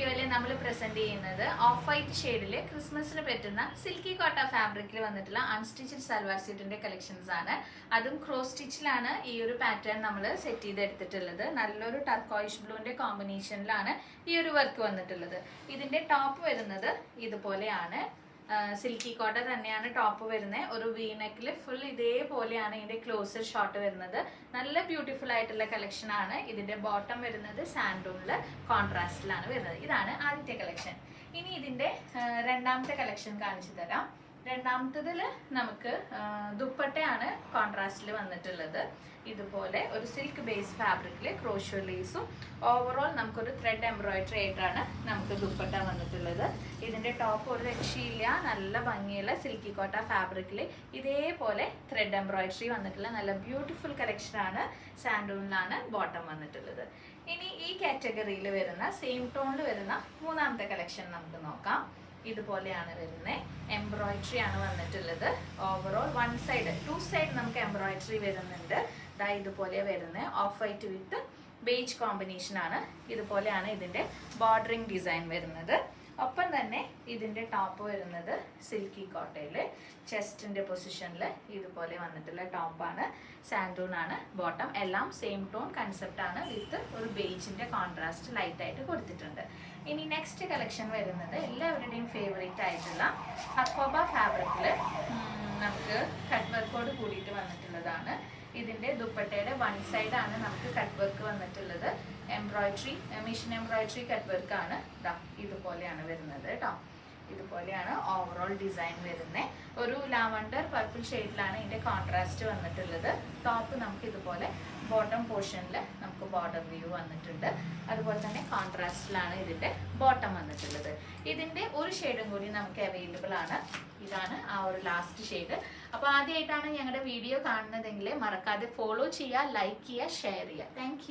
വീഡിയോയിൽ നമ്മൾ പ്രസന്റ് ചെയ്യുന്നത് ഓഫ് വൈറ്റ് ഷെയ്ഡിൽ ക്രിസ്മസിന് പറ്റുന്ന സിൽക്കി കോട്ട ഫാബ്രിക്കിൽ വന്നിട്ടുള്ള അൺസ്റ്റിച്ചഡ് സൽവാർ സ്യൂട്ടിന്റെ കളക്ഷൻസ് ആണ്. അതും ക്രോസ് സ്റ്റിച്ചിലാണ് ഈ ഒരു പാറ്റേൺ നമ്മൾ സെറ്റ് ചെയ്തെടുത്തിട്ടുള്ളത്. നല്ലൊരു ടർക്കോയിഷ് ബ്ലൂവിന്റെ കോമ്പിനേഷനിലാണ് ഈ ഒരു വർക്ക് വന്നിട്ടുള്ളത്. ഇതിന്റെ ടോപ്പ് വരുന്നത് ഇതുപോലെയാണ്. സിൽക്കി കോട്ട തന്നെയാണ് ടോപ്പ് വരുന്നത്. ഒരു വി നെക്കിൽ ഫുൾ ഇതേപോലെയാണ് ഇതിന്റെ ക്ലോസർ ഷോട്ട് വരുന്നത്. നല്ല ബ്യൂട്ടിഫുൾ ആയിട്ടുള്ള കളക്ഷൻ ആണ്. ഇതിന്റെ ബോട്ടം വരുന്നത് സാൻഡൂണില് കോൺട്രാസ്റ്റിലാണ് വരുന്നത്. ഇതാണ് ആദ്യത്തെ കളക്ഷൻ. ഇനി ഇതിന്റെ രണ്ടാമത്തെ കളക്ഷൻ കാണിച്ചു തരാം. രണ്ടാമത്തതിൽ നമുക്ക് ദുപ്പട്ടയാണ് കോൺട്രാസ്റ്റിൽ വന്നിട്ടുള്ളത്. ഇതുപോലെ ഒരു സിൽക്ക് ബേസ് ഫാബ്രിക്കിൽ ക്രോഷ്യോ ലേസും ഓവറോൾ നമുക്കൊരു ത്രെഡ് എംബ്രോയിഡറി ആയിട്ടാണ് നമുക്ക് ദുപ്പട്ട വന്നിട്ടുള്ളത്. ഇതിന്റെ ടോപ്പ് ഒരു രക്ഷയില്ല, നല്ല ഭംഗിയുള്ള സിൽക്കി കോട്ട ഫാബ്രിക്കിൽ ഇതേപോലെ ത്രെഡ് എംബ്രോയിഡറി വന്നിട്ടുള്ള നല്ല ബ്യൂട്ടിഫുൾ കളക്ഷൻ ആണ്. സാൻഡൂണിലാണ് ബോട്ടം വന്നിട്ടുള്ളത്. ഇനി ഈ കാറ്റഗറിയിൽ വരുന്ന സെയിം ടോണിൽ വരുന്ന മൂന്നാമത്തെ കളക്ഷൻ നമുക്ക് നോക്കാം. ഇതുപോലെയാണ് വരുന്നത്. എംബ്രോയിഡറി ആണ് വന്നിട്ടുള്ളത്. Overall one side to side നമുക്ക് എംബ്രോയിഡറി വരുന്നുണ്ട്. ഇതുപോലെ വരുന്നത് off white with beige combination ആണ്. ഇതുപോലെയാണ് ഇതിന്റെ ബോർഡറിംഗ് ഡിസൈൻ വരുന്നത്. ഒപ്പം തന്നെ ഇതിന്റെ ടോപ്പ് വരുന്നത് സിൽക്കി കോട്ടയില് ചെസ്റ്റിന്റെ പൊസിഷനിൽ ഇതുപോലെ വന്നിട്ടുള്ള ടോപ്പാണ്. സാൻഡൂൺ ആണ് ബോട്ടം. എല്ലാം സെയിം ടോൺ കൺസെപ്റ്റ് ആണ്. വിത്ത് ഒരു ബേജിന്റെ കോൺട്രാസ്റ്റ് ലൈറ്റ് ആയിട്ട് കൊടുത്തിട്ടുണ്ട്. ഇനി നെക്സ്റ്റ് കളക്ഷൻ വരുന്നത് എല്ലാവരുടെയും ഫേവറേറ്റ് ആയിട്ടുള്ള ഹക്കോബ ഫാബ്രിക്കില് നമുക്ക് കട്ട് വർക്കോട് കൂടിയിട്ട് വന്നിട്ടുള്ളതാണ്. ഇതിന്റെ ദുപ്പട്ടയുടെ വൺ സൈഡ് ആണ് നമുക്ക് കട്ട് വർക്ക് വന്നിട്ടുള്ളത്. Embroidery machine embroidery cut work ആണ്. ഇതുപോലെയാണ് വരുന്നത് കേട്ടോ. ഇതുപോലെയാണ് ഓവറോൾ ഡിസൈൻ വരുന്നത്. ഒരു ലാവണ്ടർ പർപ്പിൾ ഷെയ്ഡിലാണ് ഇതിന്റെ കോൺട്രാസ്റ്റ് വന്നിട്ടുള്ളത്. ടോപ്പ് നമുക്ക് ഇതുപോലെ ബോട്ടം പോർഷനിൽ നമുക്ക് ബോർഡർ വ്യൂ വന്നിട്ടുണ്ട്. അതുപോലെ തന്നെ കോൺട്രാസ്റ്റിലാണ് ഇതിന്റെ ബോട്ടം വന്നിട്ടുള്ളത്. ഇതിന്റെ ഒരു ഷെയ്ഡും കൂടി നമുക്ക് അവൈലബിൾ ആണ്. ഇതാണ് ആ ഒരു ലാസ്റ്റ് ഷെയ്ഡ്. അപ്പോൾ ആദ്യമായിട്ടാണ് ഞങ്ങളുടെ വീഡിയോ കാണുന്നതെങ്കിൽ മറക്കാതെ ഫോളോ ചെയ്യുക, ലൈക്ക് ചെയ്യുക, ഷെയർ ചെയ്യുക. താങ്ക്